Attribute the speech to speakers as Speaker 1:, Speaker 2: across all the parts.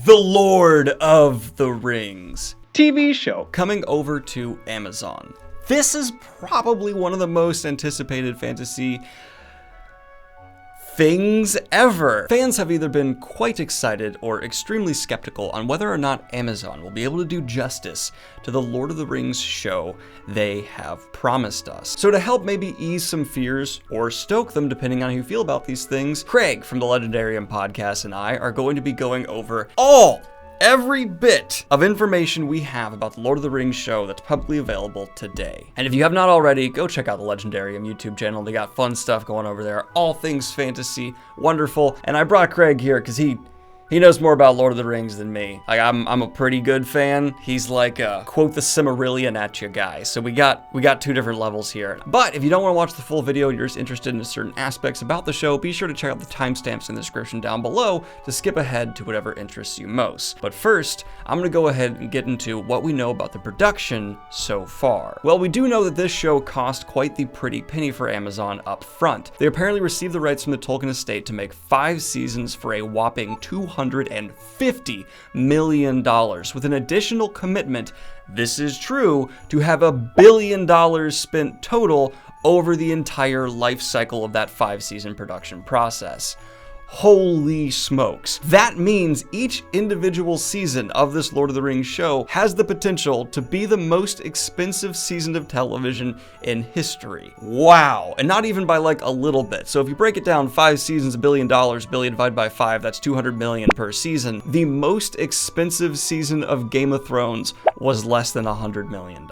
Speaker 1: The Lord of the Rings TV show coming over to Amazon. This is probably one of the most anticipated fantasy things ever. Fans have either been quite excited or extremely skeptical on whether or not Amazon will be able to do justice to the Lord of the Rings show they have promised us. So to help maybe ease some fears or stoke them depending on how you feel about these things, Craig from the Legendarium podcast and I are going to be going over every bit of information we have about the Lord of the Rings show that's publicly available today. And if you have not already, go check out the Legendarium YouTube channel. They got fun stuff going over there. All things fantasy, wonderful. And I brought Craig here because he knows more about Lord of the Rings than me. Like, I'm a pretty good fan. He's like a quote the Silmarillion at you guy. So we got two different levels here. But if you don't want to watch the full video and you're just interested in certain aspects about the show, be sure to check out the timestamps in the description down below to skip ahead to whatever interests you most. But first, I'm gonna go ahead and get into what we know about the production so far. Well, we do know that this show cost quite the pretty penny for Amazon up front. They apparently received the rights from the Tolkien estate to make 5 seasons for a whopping $250 million, with an additional commitment, this is true, to have $1 billion spent total over the entire life cycle of that 5-season production process. Holy smokes. That means each individual season of this Lord of the Rings show has the potential to be the most expensive season of television in history. Wow. And not even by like a little bit. So if you break it down, 5 seasons, $1 billion, billion divided by 5, that's $200 million per season. The most expensive season of Game of Thrones was less than $100 million.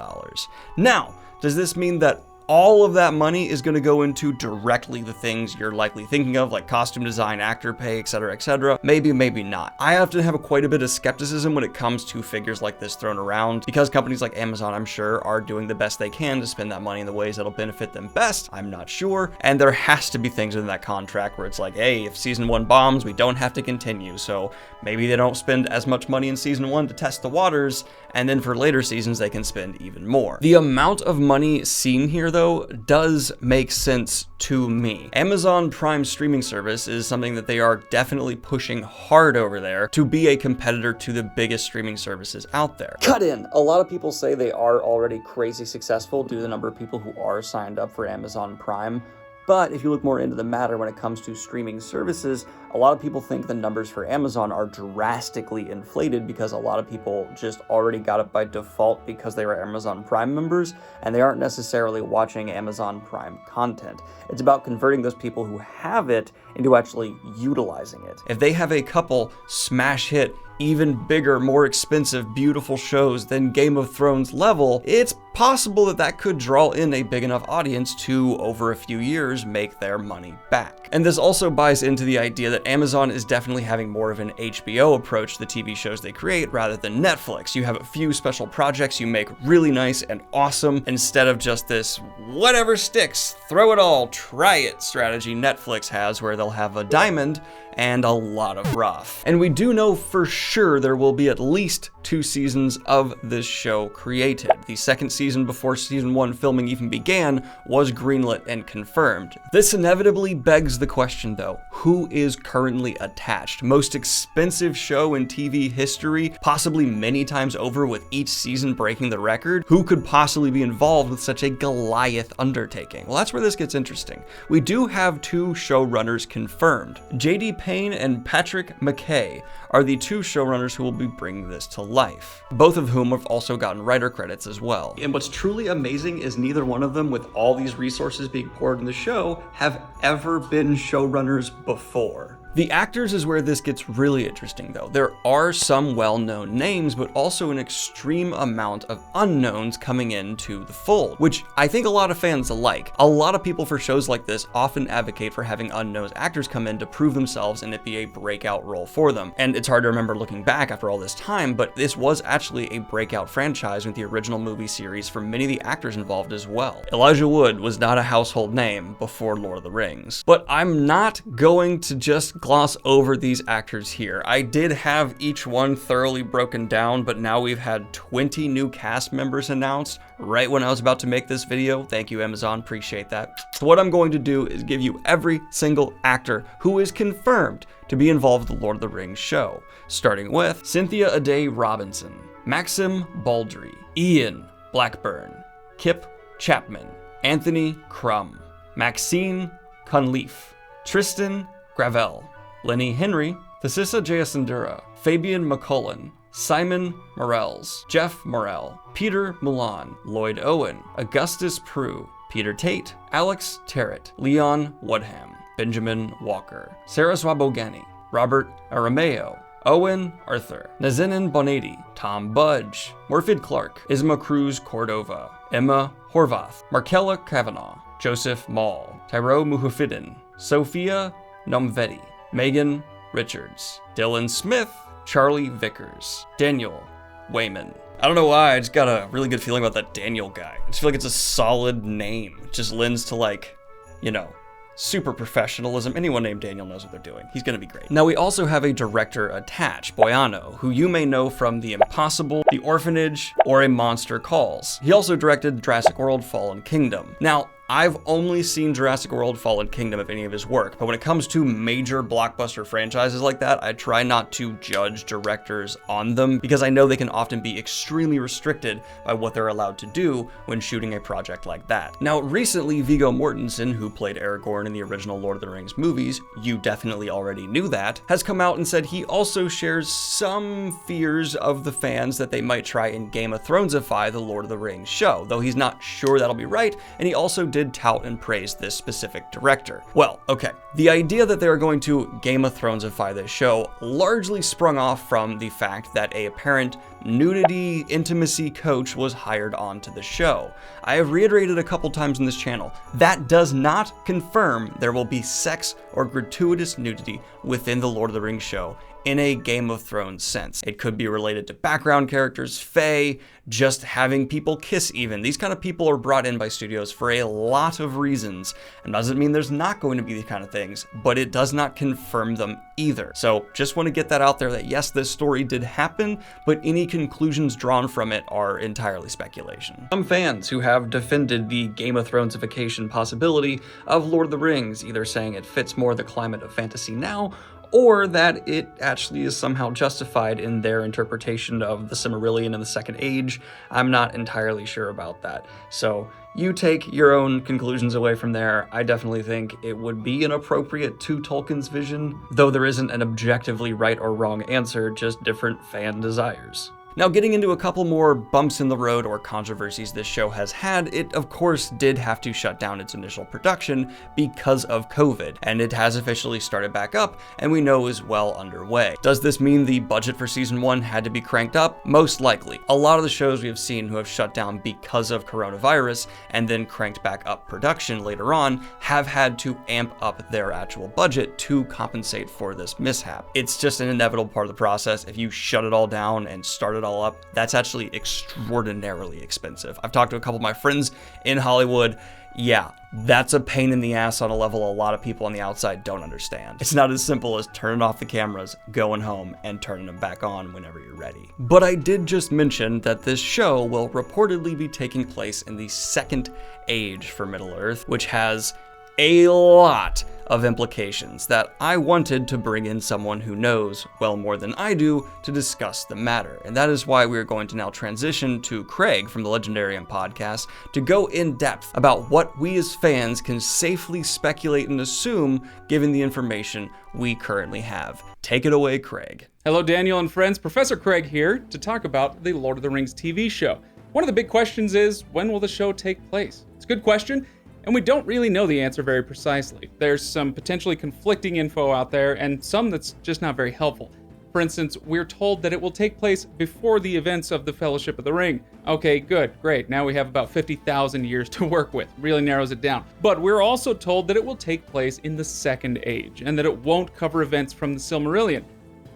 Speaker 1: Now, does this mean that all of that money is going to go into directly the things you're likely thinking of, like costume design, actor pay, etc., etc.? Maybe, maybe not. I often have quite a bit of skepticism when it comes to figures like this thrown around, because companies like Amazon, I'm sure, are doing the best they can to spend that money in the ways that'll benefit them best. I'm not sure. And there has to be things in that contract where it's like, hey, if season 1 bombs, we don't have to continue. So maybe they don't spend as much money in season 1 to test the waters, and then for later seasons, they can spend even more. The amount of money seen here, though, does make sense to me. Amazon Prime streaming service is something that they are definitely pushing hard over there to be a competitor to the biggest streaming services out there. Cut in. A lot of people say they are already crazy successful due to the number of people who are signed up for Amazon Prime. But if you look more into the matter when it comes to streaming services, a lot of people think the numbers for Amazon are drastically inflated because a lot of people just already got it by default because they were Amazon Prime members, and they aren't necessarily watching Amazon Prime content. It's about converting those people who have it into actually utilizing it. If they have a couple smash hit, even bigger, more expensive, beautiful shows than Game of Thrones level, it's possible that that could draw in a big enough audience to, over a few years, make their money back. And this also buys into the idea that Amazon is definitely having more of an HBO approach to the TV shows they create rather than Netflix. You have a few special projects you make really nice and awesome instead of just this whatever sticks, throw it all, try it strategy Netflix has, where they'll have a diamond and a lot of rough. And we do know for sure there will be at least 2 seasons of this show created. The second season, before season 1 filming even began, was greenlit and confirmed. This inevitably begs the question though, who is currently attached? Most expensive show in TV history, possibly many times over with each season breaking the record? Who could possibly be involved with such a Goliath undertaking? Well, that's where this gets interesting. We do have 2 showrunners confirmed. J.D. Payne and Patrick McKay are the 2 showrunners who will be bringing this to life, both of whom have also gotten writer credits as well. And what's truly amazing is neither one of them, with all these resources being poured in the show, have ever been showrunners before. The actors is where this gets really interesting though. There are some well-known names, but also an extreme amount of unknowns coming into the fold, which I think a lot of fans like. A lot of people for shows like this often advocate for having unknown actors come in to prove themselves and it be a breakout role for them. And it's hard to remember looking back after all this time, but this was actually a breakout franchise with the original movie series for many of the actors involved as well. Elijah Wood was not a household name before Lord of the Rings. But I'm not going to just gloss over these actors here. I did have each one thoroughly broken down, but now we've had 20 new cast members announced right when I was about to make this video. Thank you, Amazon, appreciate that. So what I'm going to do is give you every single actor who is confirmed to be involved with the Lord of the Rings show, starting with Cynthia Ade Robinson, Maxim Baldry, Ian Blackburn, Kip Chapman, Anthony Crum, Maxine Conleaf, Tristan Gravel, Lenny Henry, Thesissa Jayasundara, Fabian McCullen, Simon Morels, Jeff Morel, Peter Mulan, Lloyd Owen, Augustus Prue, Peter Tate, Alex Terrett, Leon Woodham, Benjamin Walker, Sarah Swabogani, Robert Arameo, Owen Arthur, Nazanin Bonadi, Tom Budge, Morfydd Clark, Isma Cruz Cordova, Emma Horvath, Markella Kavanaugh, Joseph Mall, Tyro Muhafidin, Sophia Nomvedi, Megan Richards, Dylan Smith, Charlie Vickers, Daniel Wayman. I don't know why, I just got a really good feeling about that Daniel guy. I just feel like it's a solid name. It just lends to, like, you know, super professionalism. Anyone named Daniel knows what they're doing. He's gonna be great. Now we also have a director attached, Boyano, who you may know from The Impossible, The Orphanage, or A Monster Calls. He also directed Jurassic World Fallen Kingdom. Now, I've only seen Jurassic World Fallen Kingdom of any of his work, but when it comes to major blockbuster franchises like that, I try not to judge directors on them because I know they can often be extremely restricted by what they're allowed to do when shooting a project like that. Now, recently, Viggo Mortensen, who played Aragorn in the original Lord of the Rings movies, you definitely already knew that, has come out and said he also shares some fears of the fans that they might try and Game of Thronesify the Lord of the Rings show, though he's not sure that'll be right, and he also did tout and praise this specific director. Well, okay, the idea that they are going to Game of Thronesify this show largely sprung off from the fact that a apparent nudity intimacy coach was hired onto the show. I have reiterated a couple times in this channel, that does not confirm there will be sex or gratuitous nudity within the Lord of the Rings show in a Game of Thrones sense. It could be related to background characters, fae, just having people kiss even. These kind of people are brought in by studios for a lot of reasons, and doesn't mean there's not going to be these kind of things, but it does not confirm them either. So just want to get that out there that yes, this story did happen, but any conclusions drawn from it are entirely speculation. Some fans who have defended the Game of Thronesification possibility of Lord of the Rings, either saying it fits more the climate of fantasy now, or that it actually is somehow justified in their interpretation of the Silmarillion and the Second Age. I'm not entirely sure about that. So you take your own conclusions away from there. I definitely think it would be inappropriate to Tolkien's vision, though there isn't an objectively right or wrong answer, just different fan desires. Now, getting into a couple more bumps in the road or controversies this show has had, it of course did have to shut down its initial production because of COVID, and it has officially started back up and we know is well underway. Does this mean the budget for season 1 had to be cranked up? Most likely. A lot of the shows we have seen who have shut down because of coronavirus and then cranked back up production later on have had to amp up their actual budget to compensate for this mishap. It's just an inevitable part of the process. If you shut it all down and start it all up, that's actually extraordinarily expensive. I've talked to a couple of my friends in Hollywood. Yeah, that's a pain in the ass on a level a lot of people on the outside don't understand. It's not as simple as turning off the cameras, going home, and turning them back on whenever you're ready. But I did just mention that this show will reportedly be taking place in the Second Age for Middle-earth, which has a lot of implications that I wanted to bring in someone who knows well more than I do to discuss the matter. And that is why we're going to now transition to Craig from the Legendarium podcast to go in depth about what we as fans can safely speculate and assume given the information we currently have. Take it away, Craig.
Speaker 2: Hello, Daniel and friends. Professor Craig here to talk about the Lord of the Rings TV show. One of the big questions is, when will the show take place? It's a good question, and we don't really know the answer very precisely. There's some potentially conflicting info out there, and some that's just not very helpful. For instance, we're told that it will take place before the events of the Fellowship of the Ring. Okay, good, great. Now we have about 50,000 years to work with. Really narrows it down. But we're also told that it will take place in the Second Age, and that it won't cover events from the Silmarillion.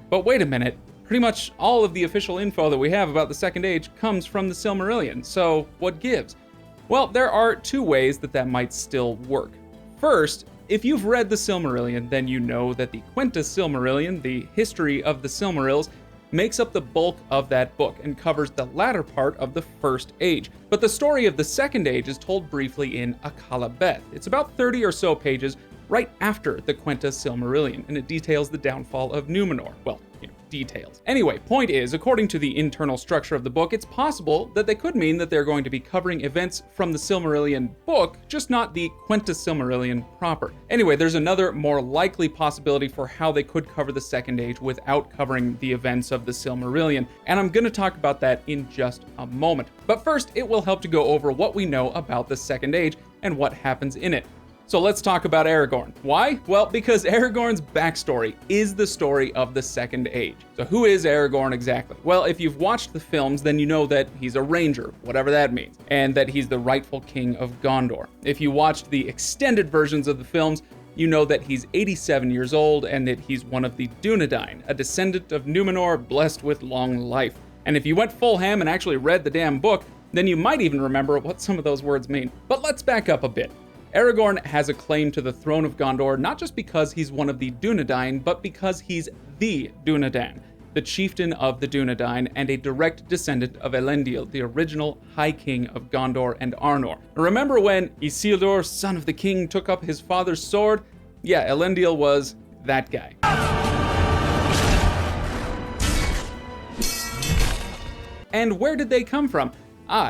Speaker 2: But wait a minute. Pretty much all of the official info that we have about the Second Age comes from the Silmarillion, so what gives? Well, there are two ways that might still work. First, if you've read the Silmarillion, then you know that the Quinta Silmarillion, the history of the Silmarils, makes up the bulk of that book and covers the latter part of the First Age. But the story of the Second Age is told briefly in Akallabeth. It's about 30 or so pages right after the Quinta Silmarillion, and it details the downfall of Numenor. Well, details. Anyway, point is, according to the internal structure of the book, it's possible that they could mean that they're going to be covering events from the Silmarillion book, just not the Quinta Silmarillion proper. Anyway, there's another more likely possibility for how they could cover the Second Age without covering the events of the Silmarillion, and I'm going to talk about that in just a moment. But first, it will help to go over what we know about the Second Age and what happens in it. So let's talk about Aragorn. Why? Well, because Aragorn's backstory is the story of the Second Age. So who is Aragorn exactly? Well, if you've watched the films, then you know that he's a ranger, whatever that means, and that he's the rightful king of Gondor. If you watched the extended versions of the films, you know that he's 87 years old and that he's one of the Dunedain, a descendant of Numenor blessed with long life. And if you went full ham and actually read the damn book, then you might even remember what some of those words mean. But let's back up a bit. Aragorn has a claim to the throne of Gondor not just because he's one of the Dunedain, but because he's the Dunedain, the chieftain of the Dunedain and a direct descendant of Elendil, the original High King of Gondor and Arnor. Remember when Isildur, son of the king, took up his father's sword? Yeah, Elendil was that guy. And where did they come from?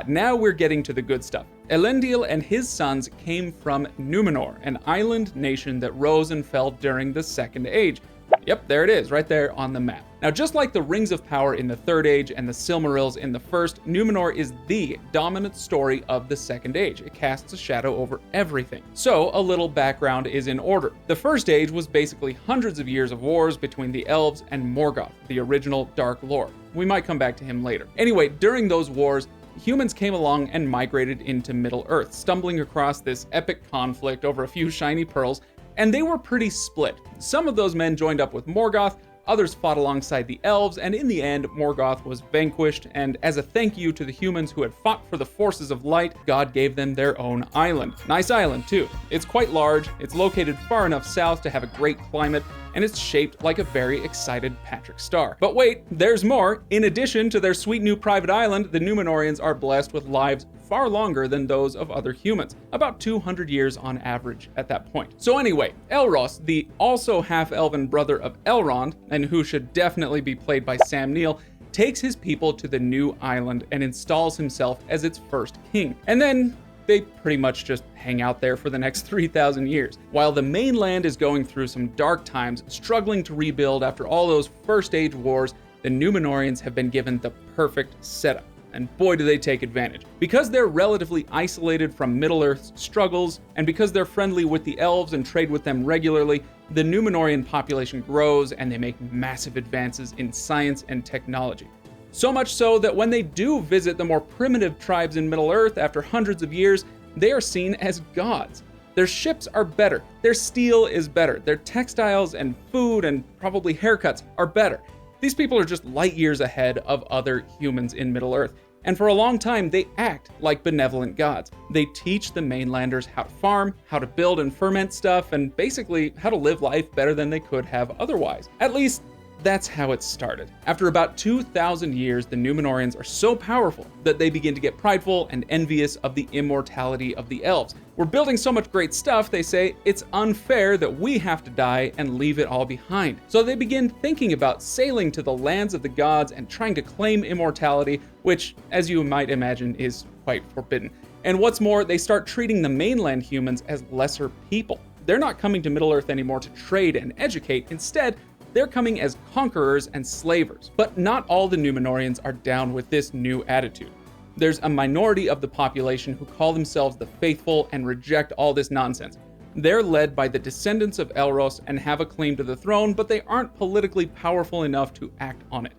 Speaker 2: Now we're getting to the good stuff. Elendil and his sons came from Numenor, an island nation that rose and fell during the Second Age. Yep, there it is, right there on the map. Now, just like the Rings of Power in the Third Age and the Silmarils in the First, Numenor is the dominant story of the Second Age. It casts a shadow over everything. So, a little background is in order. The First Age was basically hundreds of years of wars between the elves and Morgoth, the original Dark Lord. We might come back to him later. Anyway, during those wars, humans came along and migrated into Middle-earth, stumbling across this epic conflict over a few shiny pearls, and they were pretty split. Some of those men joined up with Morgoth, others fought alongside the elves, and in the end, Morgoth was vanquished, and as a thank you to the humans who had fought for the forces of light, God gave them their own island. Nice island, too. It's quite large, it's located far enough south to have a great climate, and it's shaped like a very excited Patrick Star. But wait, there's more. In addition to their sweet new private island, the Numenorians are blessed with lives far longer than those of other humans, about 200 years on average at that point. So anyway, Elros, the also half-elven brother of Elrond, and who should definitely be played by Sam Neill, takes his people to the new island and installs himself as its first king. And then they pretty much just hang out there for the next 3,000 years. While the mainland is going through some dark times, struggling to rebuild after all those First Age wars, the Numenorians have been given the perfect setup. And boy, do they take advantage. Because they're relatively isolated from Middle-earth's struggles, and because they're friendly with the elves and trade with them regularly, the Numenorian population grows and they make massive advances in science and technology. So much so that when they do visit the more primitive tribes in Middle-earth after hundreds of years, they are seen as gods. Their ships are better, their steel is better, their textiles and food and probably haircuts are better. These people are just light years ahead of other humans in Middle-earth, and for a long time they act like benevolent gods. They teach the mainlanders how to farm, how to build and ferment stuff, and basically how to live life better than they could have otherwise. At least, that's how it started. After about 2,000 years, the Numenorians are so powerful that they begin to get prideful and envious of the immortality of the elves. We're building so much great stuff, they say, it's unfair that we have to die and leave it all behind. So they begin thinking about sailing to the lands of the gods and trying to claim immortality, which, as you might imagine, is quite forbidden. And what's more, they start treating the mainland humans as lesser people. They're not coming to Middle-earth anymore to trade and educate. Instead, they're coming as conquerors and slavers. But not all the Numenorians are down with this new attitude. There's a minority of the population who call themselves the faithful and reject all this nonsense. They're led by the descendants of Elros and have a claim to the throne, but they aren't politically powerful enough to act on it.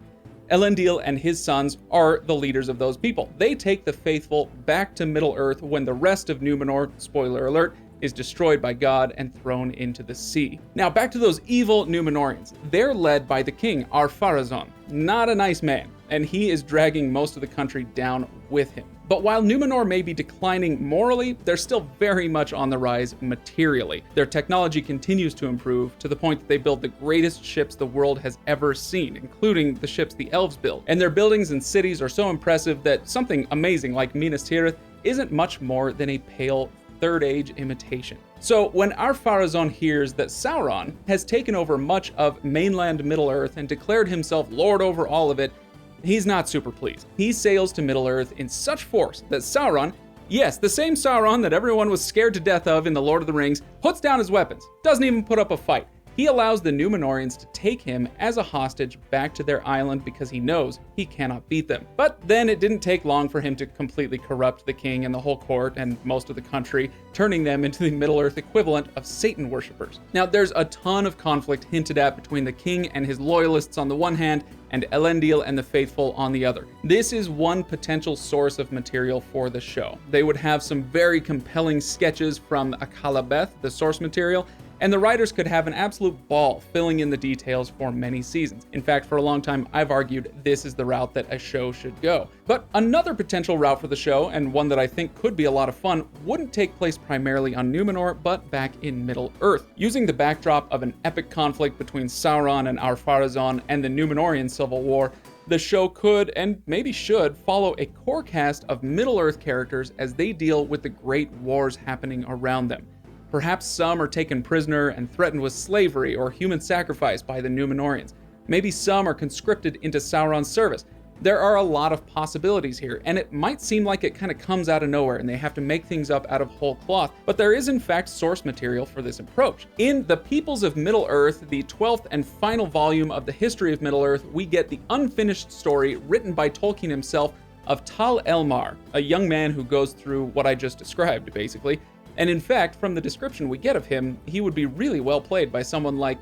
Speaker 2: Elendil and his sons are the leaders of those people. They take the faithful back to Middle-earth when the rest of Numenor, spoiler alert, is destroyed by God and thrown into the sea. Now back to those evil Numenorians. They're led by the king, Ar-Pharazôn. Not a nice man. and he is dragging most of the country down with him. But while Numenor may be declining morally, they're still very much on the rise materially. Their technology continues to improve to the point that they build the greatest ships the world has ever seen, including the ships the elves build. And their buildings and cities are so impressive that something amazing like Minas Tirith isn't much more than a pale Third Age imitation. So when Ar-Pharazôn hears that Sauron has taken over much of mainland Middle-earth and declared himself lord over all of it, he's not super pleased. He sails to Middle-earth in such force that Sauron, yes, the same Sauron that everyone was scared to death of in The Lord of the Rings, puts down his weapons, doesn't even put up a fight. He allows the Númenóreans to take him as a hostage back to their island because he knows he cannot beat them. But then it didn't take long for him to completely corrupt the king and the whole court and most of the country, turning them into the Middle-earth equivalent of Satan worshippers. Now, there's a ton of conflict hinted at between the king and his loyalists on the one hand, and Elendil and the faithful on the other. This is one potential source of material for the show. They would have some very compelling sketches from Akalabeth, the source material, and the writers could have an absolute ball filling in the details for many seasons. In fact, for a long time, I've argued this is the route that a show should go. But another potential route for the show, and one that I think could be a lot of fun, wouldn't take place primarily on Numenor, but back in Middle-earth. Using the backdrop of an epic conflict between Sauron and Ar-Pharazôn and the Númenórean Civil War, the show could, and maybe should, follow a core cast of Middle-earth characters as they deal with the great wars happening around them. Perhaps some are taken prisoner and threatened with slavery or human sacrifice by the Númenóreans. Maybe some are conscripted into Sauron's service. There are a lot of possibilities here, and it might seem like it kind of comes out of nowhere and they have to make things up out of whole cloth, but there is in fact source material for this approach. In The Peoples of Middle-earth, the 12th and final volume of the history of Middle-earth, we get the unfinished story written by Tolkien himself of Tal Elmar, a young man who goes through what I just described, basically. And in fact, from the description we get of him, he would be really well played by someone like,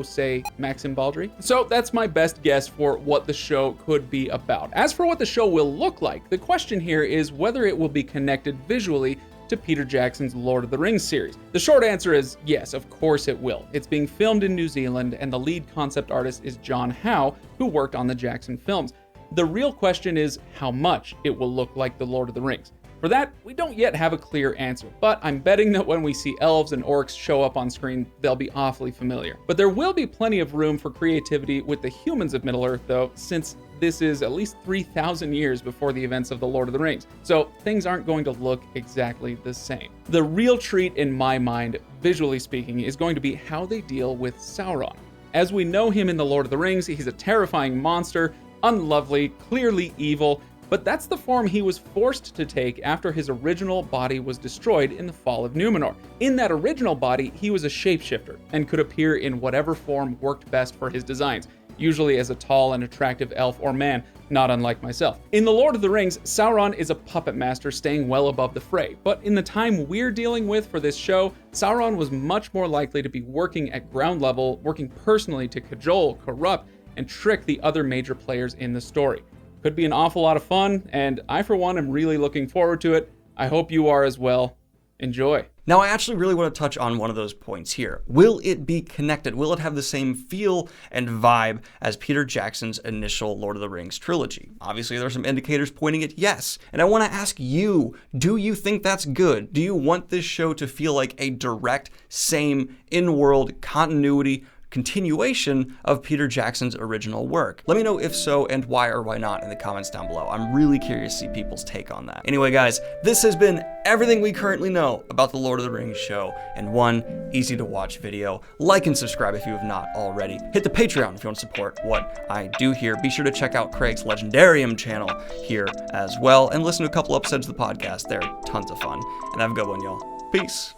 Speaker 2: say, Maxim Baldry. So that's my best guess for what the show could be about. As for what the show will look like, the question here is whether it will be connected visually to Peter Jackson's Lord of the Rings series. The short answer is yes, of course it will. It's being filmed in New Zealand, and the lead concept artist is John Howe, who worked on the Jackson films. The real question is how much it will look like the Lord of the Rings. For that, we don't yet have a clear answer, but I'm betting that when we see elves and orcs show up on screen, they'll be awfully familiar. But there will be plenty of room for creativity with the humans of Middle-earth, though, since this is at least 3,000 years before the events of The Lord of the Rings, so things aren't going to look exactly the same. The real treat in my mind, visually speaking, is going to be how they deal with Sauron. As we know him in The Lord of the Rings, he's a terrifying monster, unlovely, clearly evil, but that's the form he was forced to take after his original body was destroyed in the fall of Numenor. In that original body, he was a shapeshifter and could appear in whatever form worked best for his designs, usually as a tall and attractive elf or man, not unlike myself. In The Lord of the Rings, Sauron is a puppet master staying well above the fray, but in the time we're dealing with for this show, Sauron was much more likely to be working at ground level, working personally to cajole, corrupt, and trick the other major players in the story. Could be an awful lot of fun, and I, for one, am really looking forward to it. I hope you are as well. Enjoy.
Speaker 1: Now, I actually really want to touch on one of those points here. Will it be connected? Will it have the same feel and vibe as Peter Jackson's initial Lord of the Rings trilogy? Obviously, there are some indicators pointing at yes. And I want to ask you, do you think that's good? Do you want this show to feel like a direct, same, in-world continuity continuation of Peter Jackson's original work? Let me know if so and why or why not in the comments down below. I'm really curious to see people's take on that. Anyway, guys, this has been everything we currently know about the Lord of the Rings show in one easy to watch video. Like and subscribe if you have not already. Hit the Patreon if you want to support what I do here. Be sure to check out Craig's Legendarium channel here as well and listen to a couple episodes of the podcast. They're tons of fun. And have a good one, y'all. Peace.